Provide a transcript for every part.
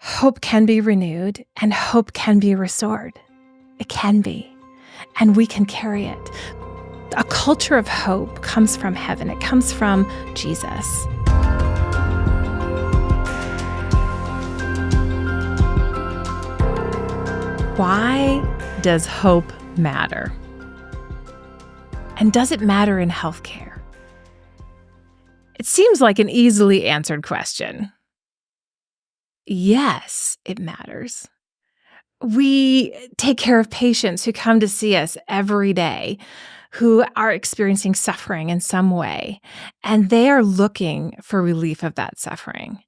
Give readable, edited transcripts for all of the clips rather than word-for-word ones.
Hope can be renewed and hope can be restored. It can be, and we can carry it. A culture of hope comes from heaven. It comes from Jesus. Why does hope matter? And does it matter in healthcare? It seems like an easily answered question. Yes, it matters. We take care of patients who come to see us every day, who are experiencing suffering in some way, and they are looking for relief of that suffering.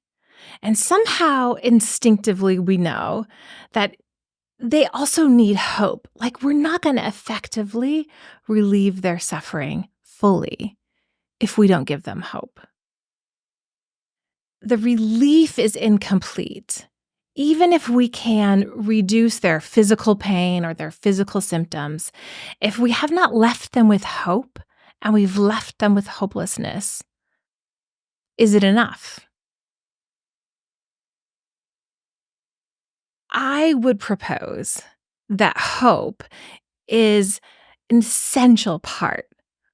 And somehow, instinctively, we know that they also need hope. Like, we're not going to effectively relieve their suffering fully if we don't give them hope. The relief is incomplete. Even if we can reduce their physical pain or their physical symptoms, if we have not left them with hope and we've left them with hopelessness, is it enough? I would propose that hope is an essential part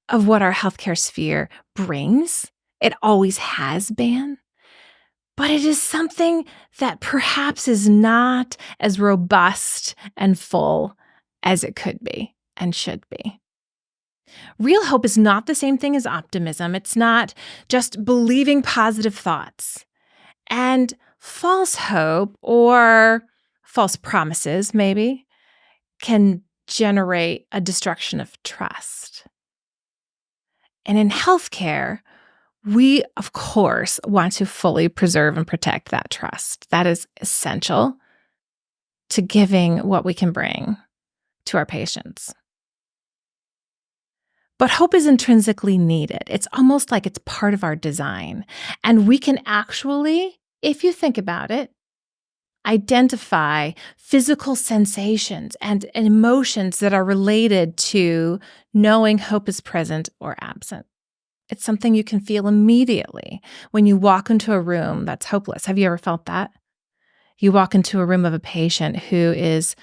of what our healthcare sphere brings. It always has been. But it is something that perhaps is not as robust and full as it could be and should be. Real hope is not the same thing as optimism. It's not just believing positive thoughts. And false hope, or false promises maybe, can generate a destruction of trust. And in healthcare, we, of course, want to fully preserve and protect that trust. That is essential to giving what we can bring to our patients. But hope is intrinsically needed. It's almost like it's part of our design. And we can actually, if you think about it, identify physical sensations and emotions that are related to knowing hope is present or absent. It's something you can feel immediately when you walk into a room that's hopeless. Have you ever felt that? You walk into a room of a patient who is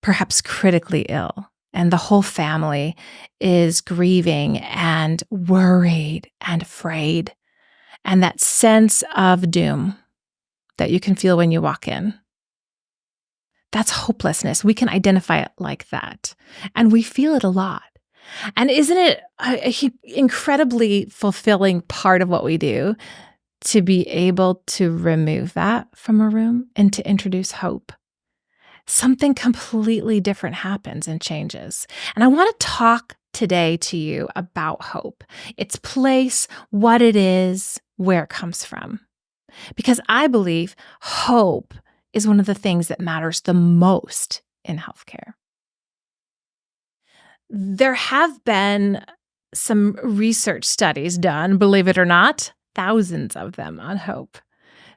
perhaps critically ill, and the whole family is grieving and worried and afraid. And that sense of doom that you can feel when you walk in, that's hopelessness. We can identify it like that. And we feel it a lot. And isn't it an incredibly fulfilling part of what we do to be able to remove that from a room and to introduce hope? Something completely different happens and changes. And I want to talk today to you about hope, its place, what it is, where it comes from. Because I believe hope is one of the things that matters the most in healthcare. There have been some research studies done, believe it or not, thousands of them on hope.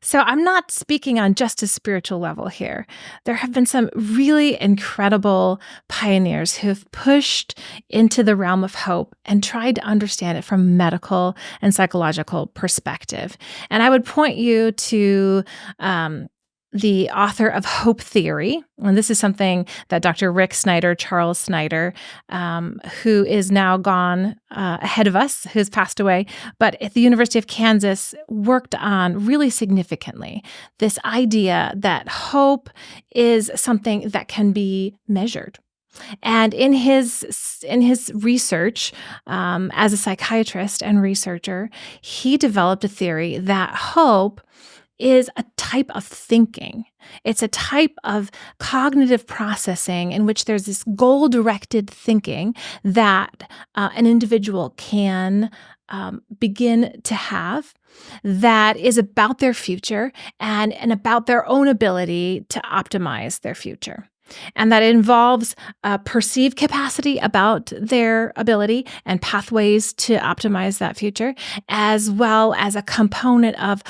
So I'm not speaking on just a spiritual level here. There have been some really incredible pioneers who have pushed into the realm of hope and tried to understand it from a medical and psychological perspective. And I would point you to the author of Hope Theory. And this is something that Dr. Charles Snyder, who is now gone ahead of us, who's passed away, but at the University of Kansas worked on really significantly this idea that hope is something that can be measured. And in his research as a psychiatrist and researcher, he developed a theory that hope is a type of thinking. It's a type of cognitive processing in which there's this goal-directed thinking that an individual can begin to have that is about their future and about their own ability to optimize their future. And that involves perceived capacity about their ability and pathways to optimize that future, as well as a component of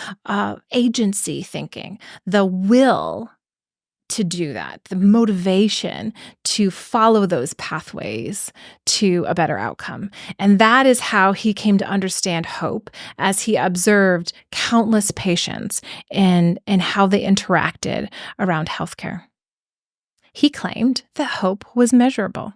agency thinking, the will to do that, the motivation to follow those pathways to a better outcome. And that is how he came to understand hope as he observed countless patients and how they interacted around healthcare. He claimed that hope was measurable.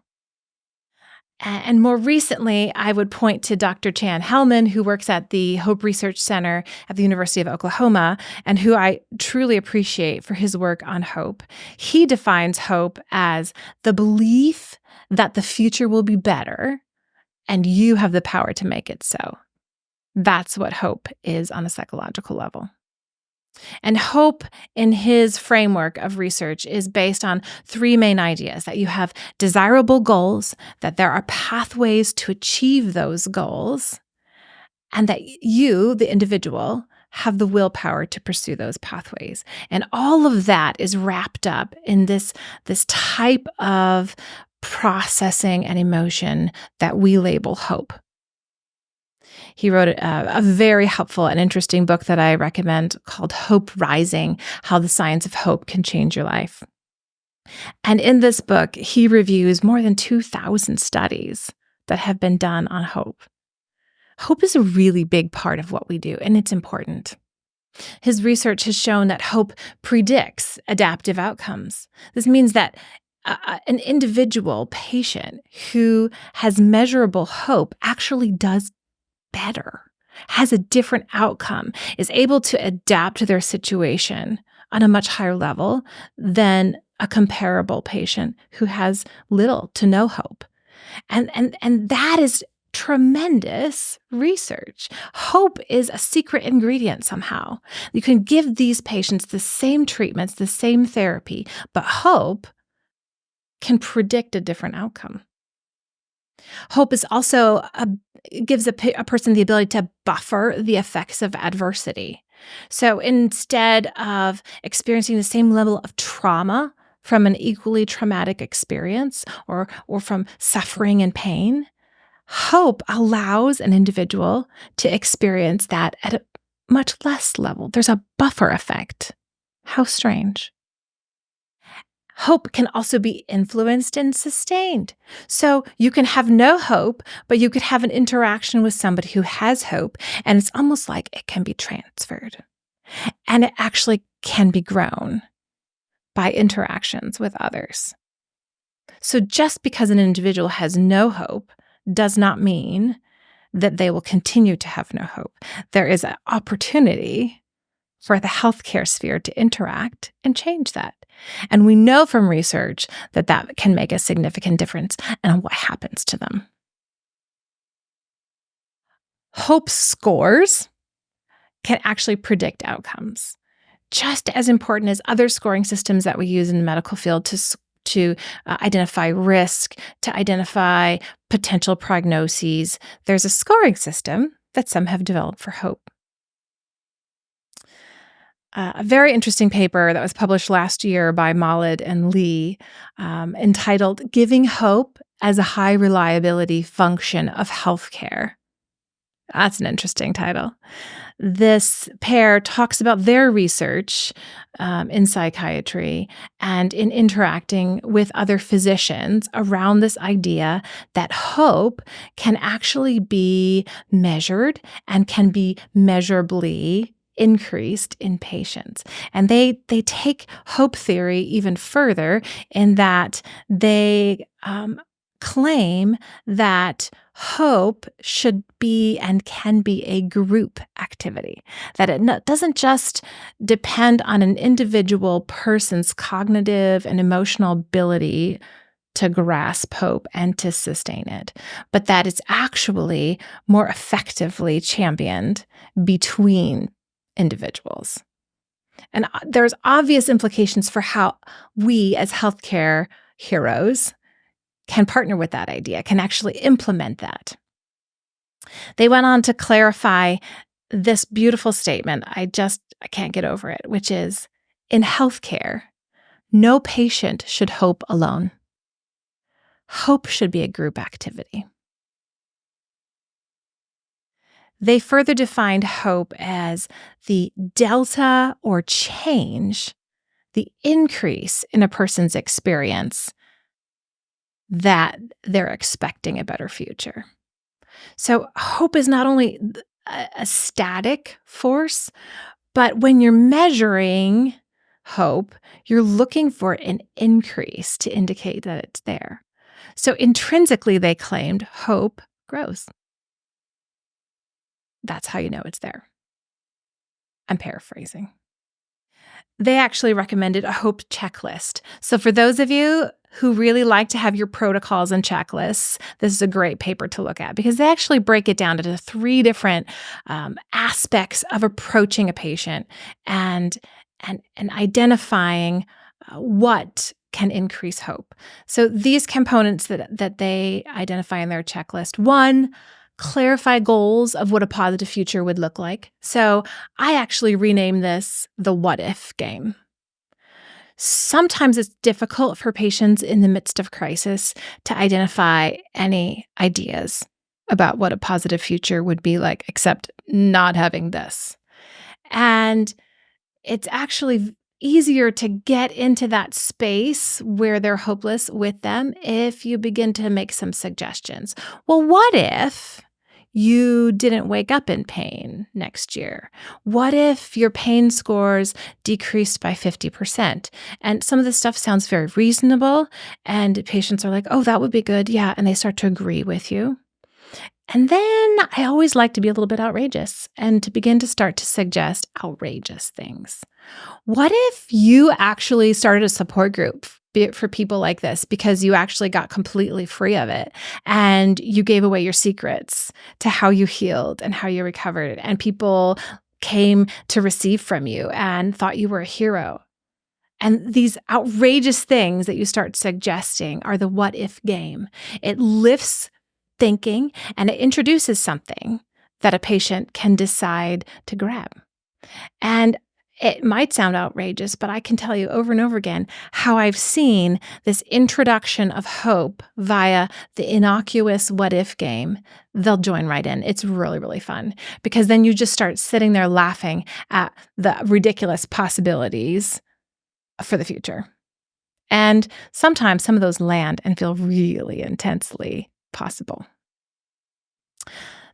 And more recently, I would point to Dr. Chan Hellman, who works at the Hope Research Center at the University of Oklahoma, and who I truly appreciate for his work on hope. He defines hope as the belief that the future will be better, and you have the power to make it so. That's what hope is on a psychological level. And hope in his framework of research is based on three main ideas: that you have desirable goals, that there are pathways to achieve those goals, and that you, the individual, have the willpower to pursue those pathways. And all of that is wrapped up in this type of processing and emotion that we label hope. He wrote a very helpful and interesting book that I recommend called Hope Rising: How the Science of Hope Can Change Your Life. And in this book, he reviews more than 2,000 studies that have been done on hope. Hope is a really big part of what we do, and it's important. His research has shown that hope predicts adaptive outcomes. This means that an individual patient who has measurable hope actually does better, has a different outcome, is able to adapt to their situation on a much higher level than a comparable patient who has little to no hope. And that is tremendous research. Hope is a secret ingredient somehow. You can give these patients the same treatments, the same therapy, but hope can predict a different outcome. Hope is also gives a person the ability to buffer the effects of adversity. So instead of experiencing the same level of trauma from an equally traumatic experience or from suffering and pain, hope allows an individual to experience that at a much less level. There's a buffer effect. How strange. Hope can also be influenced and sustained. So you can have no hope, but you could have an interaction with somebody who has hope, and it's almost like it can be transferred. And it actually can be grown by interactions with others. So just because an individual has no hope does not mean that they will continue to have no hope. There is an opportunity for the healthcare sphere to interact and change that. And we know from research that that can make a significant difference in what happens to them. Hope scores can actually predict outcomes, just as important as other scoring systems that we use in the medical field to identify risk, to identify potential prognoses. There's a scoring system that some have developed for hope. A very interesting paper that was published last year by Malid and Lee, entitled "Giving Hope as a High Reliability Function of Healthcare." That's an interesting title. This pair talks about their research in psychiatry and in interacting with other physicians around this idea that hope can actually be measured and can be measurably increased in patients. And they take hope theory even further in that they claim that hope should be and can be a group activity, that it doesn't just depend on an individual person's cognitive and emotional ability to grasp hope and to sustain it, but that it's actually more effectively championed between individuals. And there's obvious implications for how we as healthcare heroes can partner with that idea, can actually implement that. They went on to clarify this beautiful statement. I can't get over it, which is, in healthcare, no patient should hope alone. Hope should be a group activity. They further defined hope as the delta or change the increase in a person's experience that they're expecting a better future. So hope is not only a static force, but when you're measuring hope, you're looking for an increase to indicate that it's there. So intrinsically, they claimed hope grows. That's how you know it's there. I'm paraphrasing. They actually recommended a hope checklist. So for those of you who really like to have your protocols and checklists, this is a great paper to look at because they actually break it down into 3 different aspects of approaching a patient and identifying what can increase hope. So these components that they identify in their checklist: 1, clarify goals of what a positive future would look like. So I actually renamed this the what if game. Sometimes it's difficult for patients in the midst of crisis to identify any ideas about what a positive future would be like, except not having this. And it's actually easier to get into that space where they're hopeless with them if you begin to make some suggestions. Well, what if you didn't wake up in pain next year? What if your pain scores decreased by 50%? And some of this stuff sounds very reasonable, and patients are like, oh, that would be good. Yeah. And they start to agree with you. And then I always like to be a little bit outrageous and to begin to start to suggest outrageous things. What if you actually started a support group for people like this because you actually got completely free of it and you gave away your secrets to how you healed and how you recovered, and people came to receive from you and thought you were a hero? And these outrageous things that you start suggesting are the what if game. It lifts thinking and it introduces something that a patient can decide to grab. And it might sound outrageous, but I can tell you over and over again how I've seen this introduction of hope via the innocuous what if game. They'll join right in. It's really, really fun because then you just start sitting there laughing at the ridiculous possibilities for the future. And sometimes some of those land and feel really intensely possible.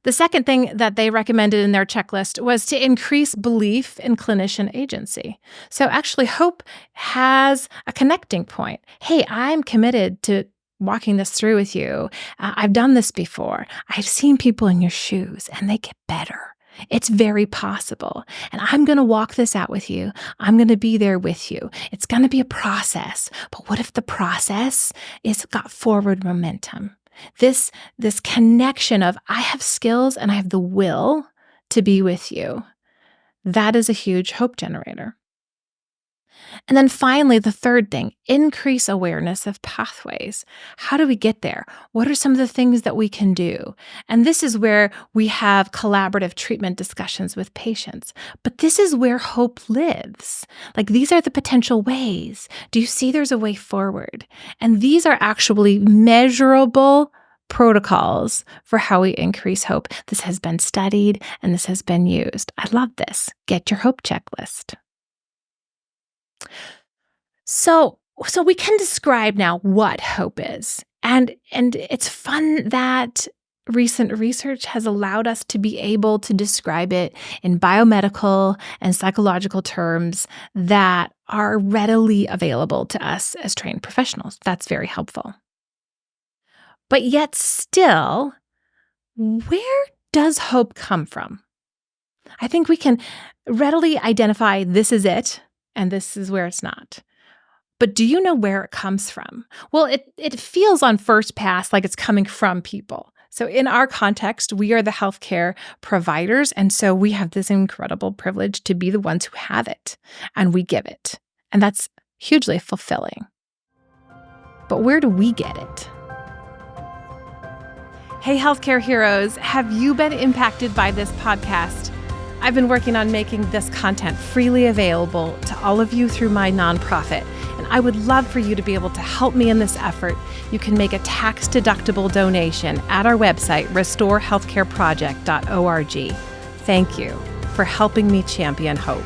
The second thing that they recommended in their checklist was to increase belief in clinician agency. So actually, hope has a connecting point. Hey, I'm committed to walking this through with you. I've done this before. I've seen people in your shoes and they get better. It's very possible. And I'm going to walk this out with you. I'm going to be there with you. It's going to be a process. But what if the process is got forward momentum? This connection of I have skills and I have the will to be with you. That is a huge hope generator. And then finally, the third thing, increase awareness of pathways. How do we get there? What are some of the things that we can do? And this is where we have collaborative treatment discussions with patients. But this is where hope lives. Like, these are the potential ways. Do you see there's a way forward? And these are actually measurable protocols for how we increase hope. This has been studied and this has been used. I love this. Get your hope checklist. So we can describe now what hope is. And it's fun that recent research has allowed us to be able to describe it in biomedical and psychological terms that are readily available to us as trained professionals. That's very helpful. But yet still, where does hope come from? I think we can readily identify this is it and this is where it's not. But do you know where it comes from? Well, it feels on first pass like it's coming from people. So in our context, we are the healthcare providers, and so we have this incredible privilege to be the ones who have it, and we give it. And that's hugely fulfilling. But where do we get it? Hey, healthcare heroes, have you been impacted by this podcast? I've been working on making this content freely available to all of you through my nonprofit, and I would love for you to be able to help me in this effort. You can make a tax-deductible donation at our website, restorehealthcareproject.org. Thank you for helping me champion hope.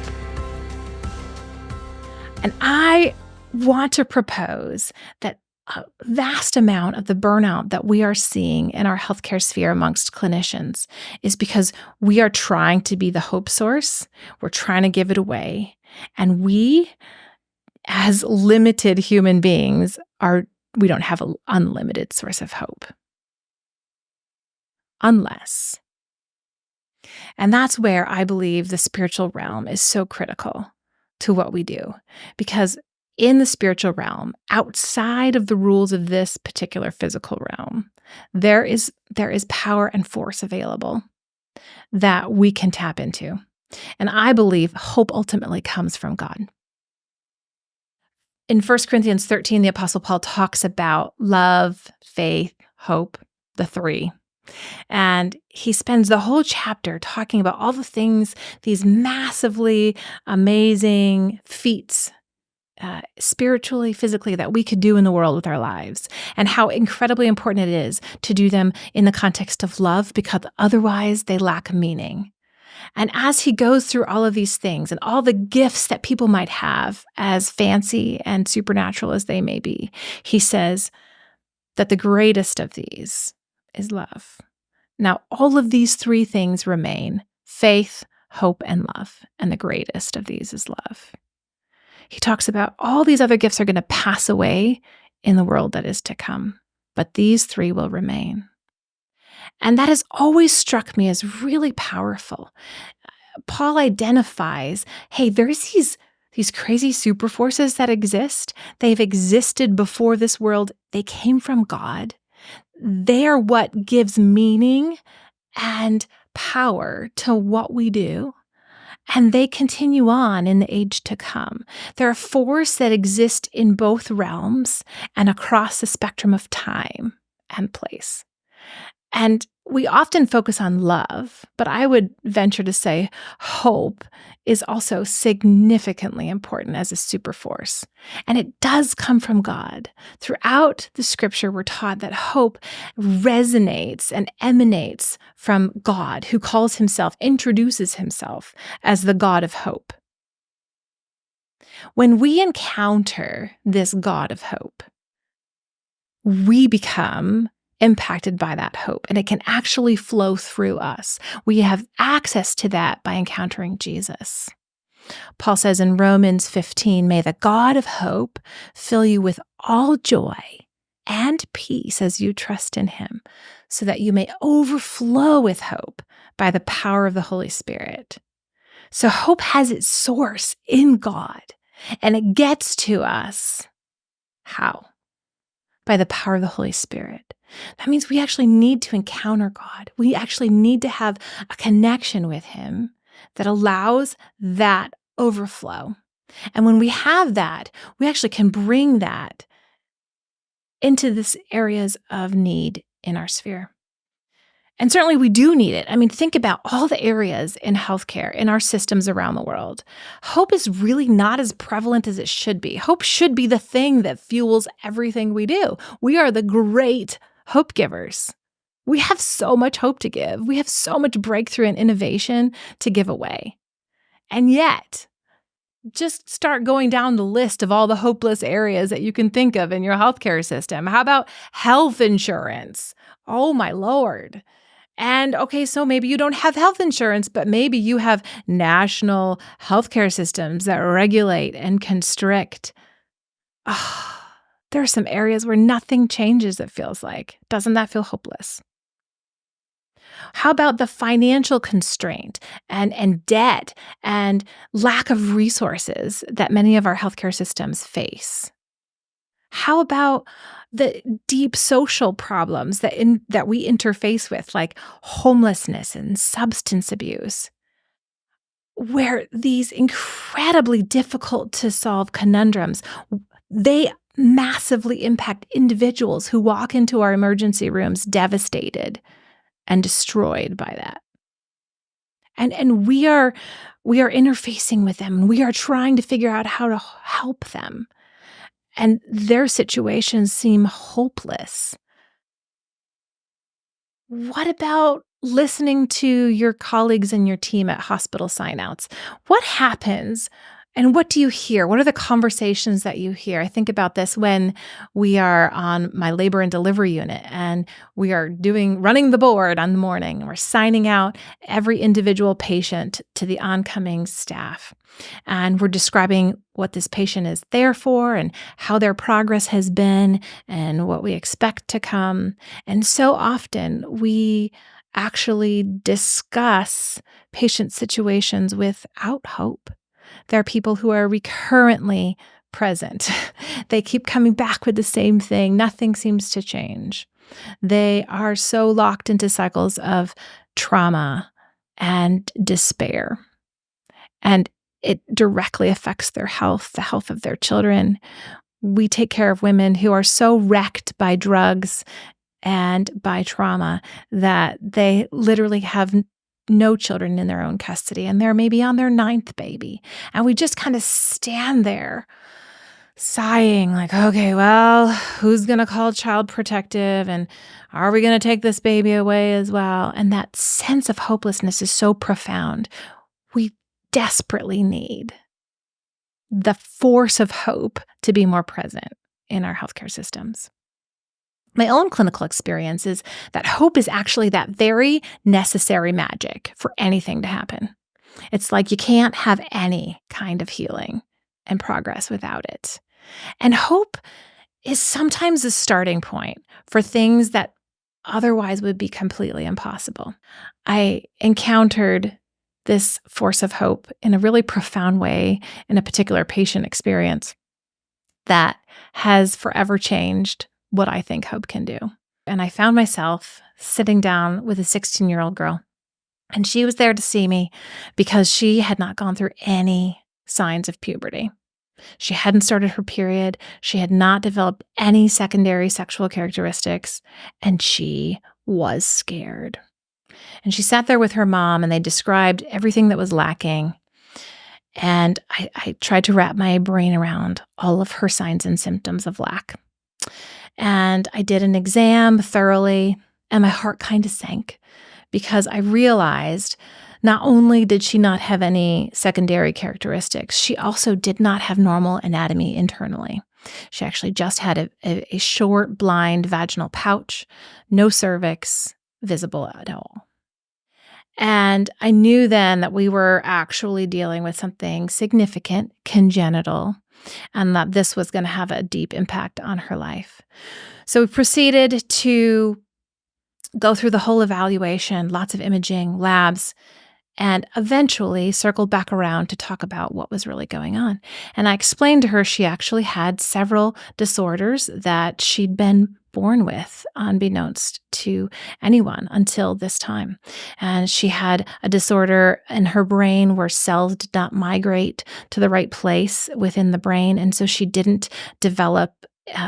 And I want to propose that a vast amount of the burnout that we are seeing in our healthcare sphere amongst clinicians is because we are trying to be the hope source. We're trying to give it away. And we, as limited human beings, we don't have an unlimited source of hope. Unless. And that's where I believe the spiritual realm is so critical to what we do. Because in the spiritual realm, outside of the rules of this particular physical realm, there is power and force available that we can tap into. And I believe hope ultimately comes from God. In 1 Corinthians 13, the Apostle Paul talks about love, faith, hope, the three. And he spends the whole chapter talking about all the things, these massively amazing feats, spiritually, physically, that we could do in the world with our lives, and how incredibly important it is to do them in the context of love, because otherwise they lack meaning. And as he goes through all of these things and all the gifts that people might have, as fancy and supernatural as they may be, he says that the greatest of these is love. Now, all of these three things remain: faith, hope, and love. And the greatest of these is love. He talks about all these other gifts are going to pass away in the world that is to come, but these three will remain. And that has always struck me as really powerful. Paul identifies, hey, there's these crazy super forces that exist. They've existed before this world. They came from God. They are what gives meaning and power to what we do. And they continue on in the age to come. They're a force that exists in both realms and across the spectrum of time and place. And we often focus on love, but I would venture to say hope is also significantly important as a super force. And it does come from God. Throughout the scripture, we're taught that hope resonates and emanates from God, who introduces himself as the God of hope. When we encounter this God of hope, we become impacted by that hope, and it can actually flow through us. We have access to that by encountering Jesus. Paul says in Romans 15, "May the God of hope fill you with all joy and peace as you trust in him, so that you may overflow with hope by the power of the Holy Spirit." So hope has its source in God, and it gets to us. How? By the power of the Holy Spirit. That means we actually need to encounter God. We actually need to have a connection with him that allows that overflow. And when we have that, we actually can bring that into these areas of need in our sphere. And certainly we do need it. I mean, think about all the areas in healthcare, in our systems around the world. Hope is really not as prevalent as it should be. Hope should be the thing that fuels everything we do. We are the great hope givers. We have so much hope to give. We have so much breakthrough and innovation to give away. And yet, just start going down the list of all the hopeless areas that you can think of in your healthcare system. How about health insurance? Oh, my Lord. And okay, so maybe you don't have health insurance, but maybe you have national healthcare systems that regulate and constrict. There are some areas where nothing changes, it feels like. Doesn't that feel hopeless? How about the financial constraint and debt and lack of resources that many of our healthcare systems face? How about the deep social problems that we interface with, like homelessness and substance abuse, where these incredibly difficult to solve conundrums, they massively impact individuals who walk into our emergency rooms devastated and destroyed by that. And we are interfacing with them, and we are trying to figure out how to help them. And their situations seem hopeless. What about listening to your colleagues and your team at hospital sign-outs? What happens And what do you hear? What are the conversations that you hear? I think about this when we are on my labor and delivery unit and we are running the board on the morning and we're signing out every individual patient to the oncoming staff. And we're describing what this patient is there for and how their progress has been and what we expect to come. And so often we actually discuss patient situations without hope. There are people who are recurrently present. They keep coming back with the same thing. Nothing seems to change. They are so locked into cycles of trauma and despair. And it directly affects their health, the health of their children. We take care of women who are so wrecked by drugs and by trauma that they literally have no children in their own custody, and they're maybe on their 9th baby. And we just kind of stand there sighing like, okay, well, who's going to call child protective? And are we going to take this baby away as well? And that sense of hopelessness is so profound. We desperately need the force of hope to be more present in our healthcare systems. My own clinical experience is that hope is actually that very necessary magic for anything to happen. It's like you can't have any kind of healing and progress without it. And hope is sometimes a starting point for things that otherwise would be completely impossible. I encountered this force of hope in a really profound way in a particular patient experience that has forever changed what I think hope can do. And I found myself sitting down with a 16-year-old girl, and she was there to see me because she had not gone through any signs of puberty. She hadn't started her period. She had not developed any secondary sexual characteristics, and she was scared. And she sat there with her mom, and they described everything that was lacking. And I tried to wrap my brain around all of her signs and symptoms of lack. And I did an exam thoroughly, and my heart kind of sank because I realized not only did she not have any secondary characteristics, she also did not have normal anatomy internally. She actually just had a short, blind vaginal pouch, no cervix visible at all. And I knew then that we were actually dealing with something significant, congenital, and that this was going to have a deep impact on her life. So we proceeded to go through the whole evaluation, lots of imaging, labs, and eventually circled back around to talk about what was really going on. And I explained to her she actually had several disorders that she'd been born with, unbeknownst to anyone until this time. And she had a disorder in her brain where cells did not migrate to the right place within the brain. And so she didn't develop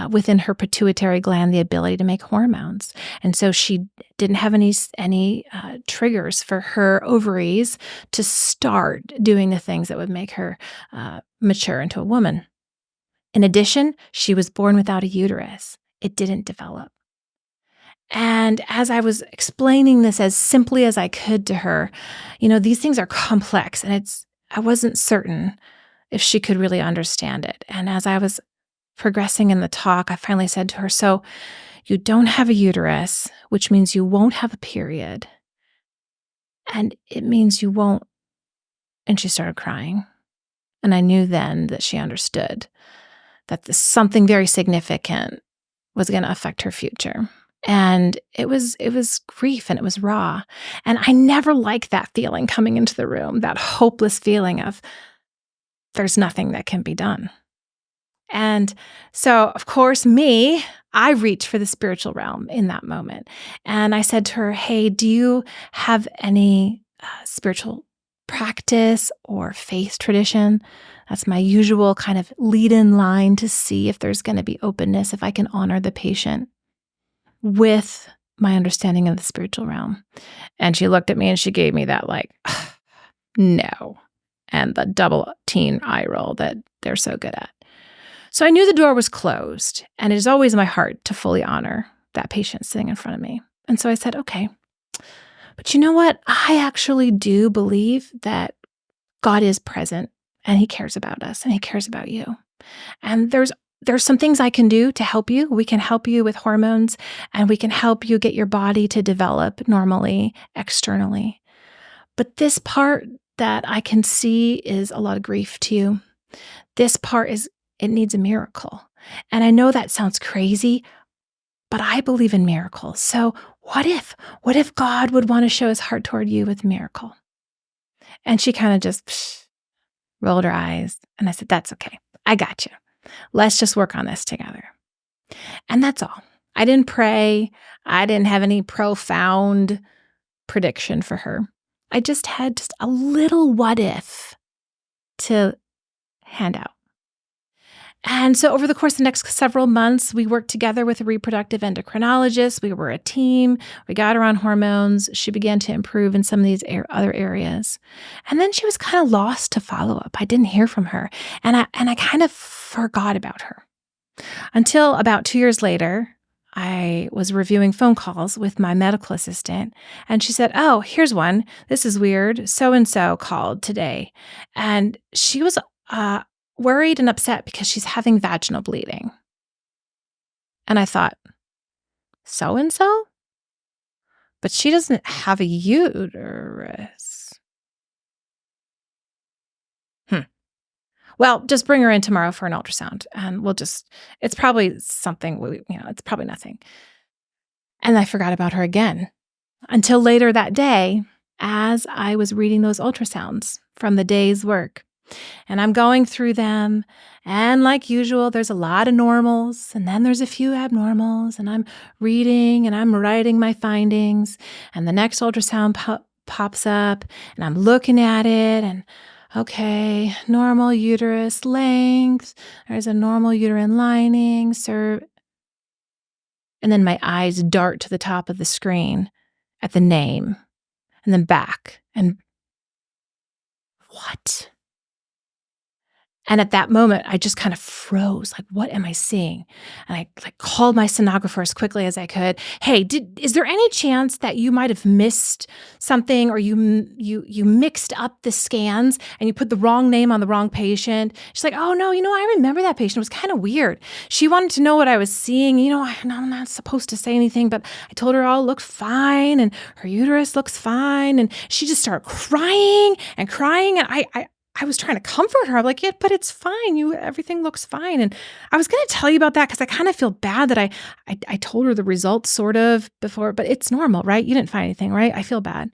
within her pituitary gland the ability to make hormones. And so she didn't have any triggers for her ovaries to start doing the things that would make her mature into a woman. In addition, she was born without a uterus. It didn't develop. And as I was explaining this as simply as I could to her, these things are complex, and I wasn't certain if she could really understand it. And as I was progressing in the talk, I finally said to her, so you don't have a uterus, which means you won't have a period. And it means you won't. And she started crying. And I knew then that she understood that something very significant was going to affect her future. And it was grief, and it was raw. And I never liked that feeling coming into the room, that hopeless feeling of there's nothing that can be done. And so, of course, I reached for the spiritual realm in that moment. And I said to her, hey, do you have any spiritual practice or faith tradition? That's my usual kind of lead-in line to see if there's going to be openness, if I can honor the patient with my understanding of the spiritual realm. And she looked at me and she gave me that no, and the double teen eye roll that they're so good at. So I knew the door was closed, and it is always my heart to fully honor that patient sitting in front of me. And so I said, okay, but you know what? I actually do believe that God is present and He cares about us, and He cares about you. And there's some things I can do to help you. We can help you with hormones, and we can help you get your body to develop normally externally. But this part that I can see is a lot of grief to you. This part it needs a miracle. And I know that sounds crazy, but I believe in miracles. So what if? What if God would want to show His heart toward you with a miracle? And she kind of just rolled her eyes. And I said, that's okay. I got you. Let's just work on this together. And that's all. I didn't pray. I didn't have any profound prediction for her. I just had just a little what if to hand out. And so over the course of the next several months, we worked together with a reproductive endocrinologist. We were a team. We got her on hormones. She began to improve in some of these other areas. And then she was kind of lost to follow-up. I didn't hear from her. And I kind of forgot about her. Until about 2 years later, I was reviewing phone calls with my medical assistant, and she said, oh, here's one. This is weird. So-and-so called today. And she was worried and upset because she's having vaginal bleeding. And I thought, so-and-so? But she doesn't have a uterus. Well, just bring her in tomorrow for an ultrasound, and it's probably something, it's probably nothing. And I forgot about her again until later that day as I was reading those ultrasounds from the day's work. And I'm going through them, and like usual, there's a lot of normals, and then there's a few abnormals, and I'm reading and I'm writing my findings, and the next ultrasound pops up, and I'm looking at it, and okay, normal uterus length, there's a normal uterine lining, and then my eyes dart to the top of the screen at the name, and then back, and what? And at that moment, I just kind of froze. Like, what am I seeing? And I called my sonographer as quickly as I could. Hey, is there any chance that you might have missed something, or you mixed up the scans and you put the wrong name on the wrong patient? She's like, oh no, I remember that patient. It was kind of weird. She wanted to know what I was seeing. I'm not supposed to say anything, but I told her all looked fine and her uterus looks fine. And she just started crying and crying. And I was trying to comfort her. I'm like, yeah, but it's fine. Everything looks fine. And I was going to tell you about that because I kind of feel bad that I told her the results sort of before, but it's normal, right? You didn't find anything, right? I feel bad.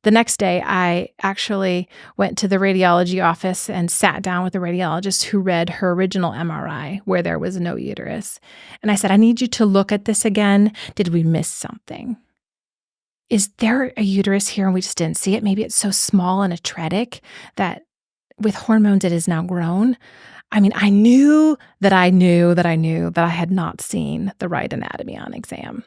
The next day, I actually went to the radiology office and sat down with the radiologist who read her original MRI where there was no uterus. And I said, I need you to look at this again. Did we miss something? Is there a uterus here and we just didn't see it? Maybe it's so small and atretic that with hormones it is now grown. I mean, I knew that I had not seen the right anatomy on exam.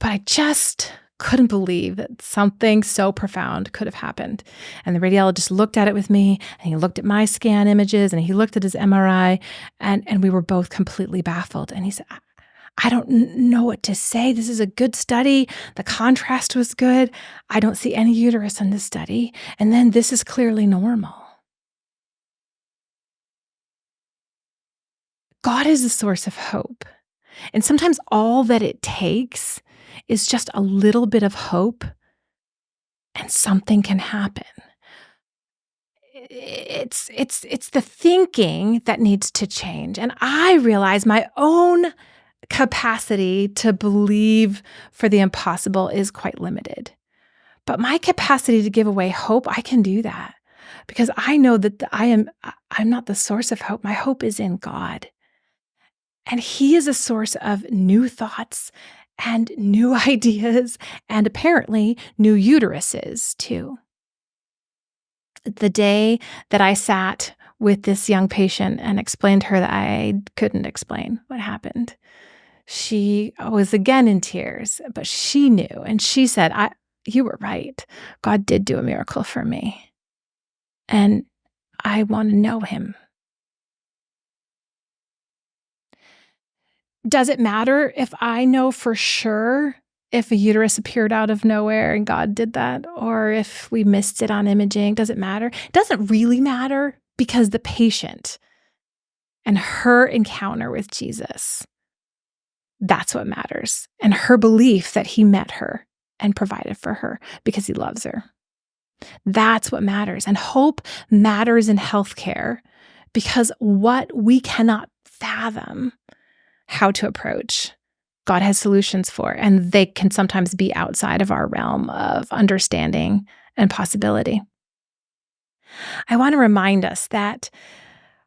But I just couldn't believe that something so profound could have happened. And the radiologist looked at it with me, and he looked at my scan images, and he looked at his MRI, and we were both completely baffled. And he said, I don't know what to say. This is a good study. The contrast was good. I don't see any uterus in this study. And then this is clearly normal. God is the source of hope. And sometimes all that it takes is just a little bit of hope, and something can happen. It's the thinking that needs to change. And I realize my own capacity to believe for the impossible is quite limited. But my capacity to give away hope, I can do that because I know that I'm not the source of hope. My hope is in God. And He is a source of new thoughts and new ideas and apparently new uteruses too. The day that I sat with this young patient and explained to her that I couldn't explain what happened, she was again in tears, but she knew. And she said, you were right. God did do a miracle for me. And I want to know Him. Does it matter if I know for sure if a uterus appeared out of nowhere and God did that, or if we missed it on imaging. Does it matter? It doesn't really matter, because the patient and her encounter with Jesus, that's what matters. And her belief that he met her and provided for her because he loves her. That's what matters. And hope matters in healthcare, because what we cannot fathom how to approach, God has solutions for, and they can sometimes be outside of our realm of understanding and possibility. I want to remind us that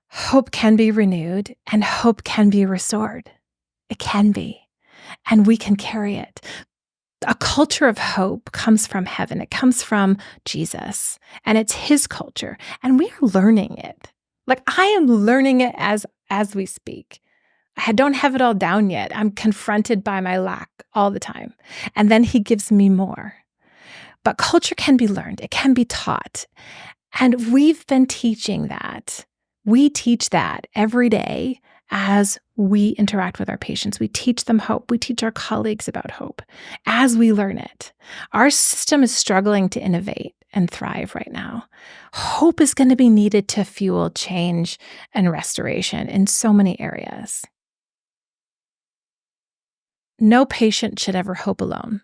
hope can be renewed and hope can be restored. It can be, and we can carry it. A culture of hope comes from heaven. It comes from Jesus, and it's his culture, and we are learning it. Like, I am learning it as we speak. I don't have it all down yet. I'm confronted by my lack all the time. And then he gives me more. But culture can be learned. It can be taught. And we've been teaching that. We teach that every day as we interact with our patients. We teach them hope. We teach our colleagues about hope as we learn it. Our system is struggling to innovate and thrive right now. Hope is going to be needed to fuel change and restoration in so many areas. No patient should ever hope alone.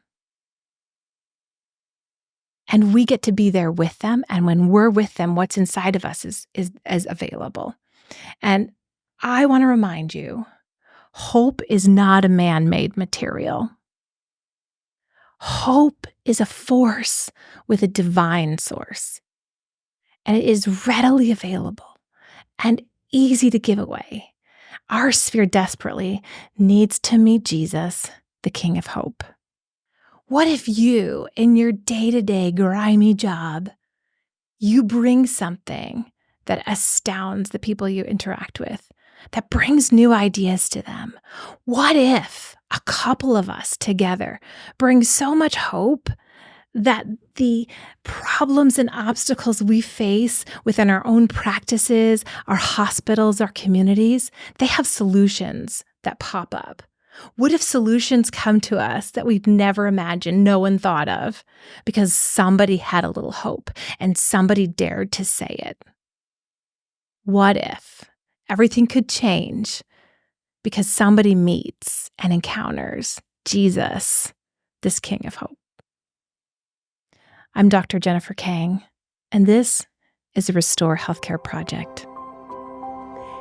And we get to be there with them. And when we're with them, what's inside of us is available. And I want to remind you, hope is not a man-made material. Hope is a force with a divine source. And it is readily available and easy to give away. Our sphere desperately needs to meet Jesus, the King of Hope. What if you, in your day-to-day grimy job, you bring something that astounds the people you interact with, that brings new ideas to them? What if a couple of us together bring so much hope that the problems and obstacles we face within our own practices, our hospitals, our communities, they have solutions that pop up? What if solutions come to us that we've never imagined, no one thought of, because somebody had a little hope and somebody dared to say it? What if everything could change because somebody meets and encounters Jesus, this King of Hope? I'm Dr. Jennifer Kang, and this is the Restore Healthcare Project.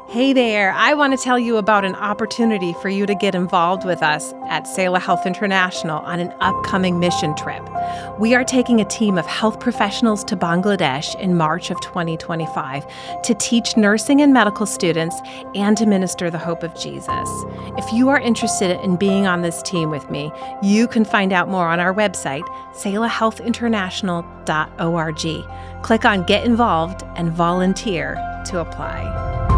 Hey there, I want to tell you about an opportunity for you to get involved with us at Selah Health International on an upcoming mission trip. We are taking a team of health professionals to Bangladesh in March of 2025 to teach nursing and medical students and to minister the hope of Jesus. If you are interested in being on this team with me, you can find out more on our website, selahhealthinternational.org. Click on Get Involved and Volunteer to apply.